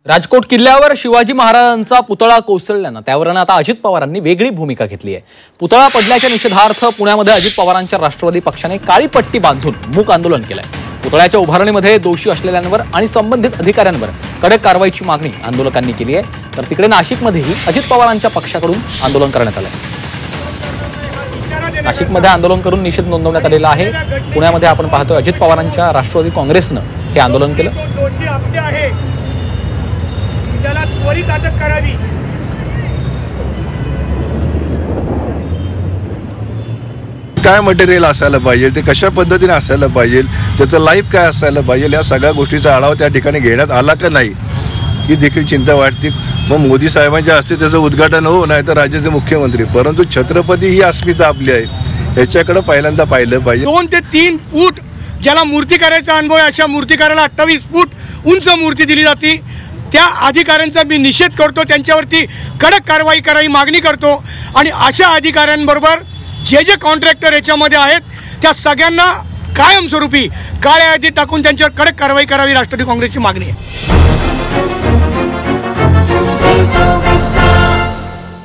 राजकोट किल्ल्यावर शिवाजी महाराजांचा पुतळा कोसळल्यानं त्यावरून आता अजित पवारांनी वेगळी भूमिका घेतली आहे। पुतळा पडल्याच्या निषेधार्थ पुण्यामध्ये अजित पवारांच्या राष्ट्रवादी पक्षाने काळी पट्टी बांधून मूक आंदोलन केलंय। पुतळ्याच्या उभारणीमध्ये दोषी असलेल्यांवर आणि संबंधित अधिकाऱ्यांवर कडक कारवाईची मागणी आंदोलकांनी केली आहे। तर तिकडे नाशिकमध्येही अजित पवारांच्या पक्षाकडून आंदोलन करण्यात आलंय। नाशिकमध्ये आंदोलन करून निषेध नोंदवण्यात आलेला आहे। पुण्यामध्ये आपण पाहतोय अजित पवारांच्या राष्ट्रवादी काँग्रेसनं हे आंदोलन केलं। त्याला त्वरित अटक करावी। काय मटेरियल असायला पाहिजे, ते कशा पद्धतीने असायला पाहिजे, त्याचं लाईफ काय असायला पाहिजे, या सगळ्या गोष्टीचा आढावा त्या ठिकाणी घेण्यात आला का नाही ही देखील चिंता वाटते। मग मोदी साहेबांच्या हस्ते त्याचं उद्घाटन हो, नाही तर राज्याचे मुख्यमंत्री, परंतु छत्रपती ही अस्मिता आपली आहे, याच्याकडे पहिल्यांदा पाहिलं पाहिजे। 2 ते 3 फूट ज्याला मूर्ती करायचा अनुभव आहे अशा मूर्तिकाराला 28 फूट उंच मूर्ती दिली जाते। त्या अधिकाऱ्यांचा मी निषेध करतो, त्यांच्यावरती कडक कारवाई करावी मागणी करतो आणि अशा अधिकाऱ्यांबरोबर जे कॉन्ट्रॅक्टर याच्यामध्ये आहेत त्या सगळ्यांना कायमस्वरूपी काळ्या यादीत टाकून त्यांच्यावर कडक कारवाई करावी, राष्ट्रवादी काँग्रेसची मागणी आहे।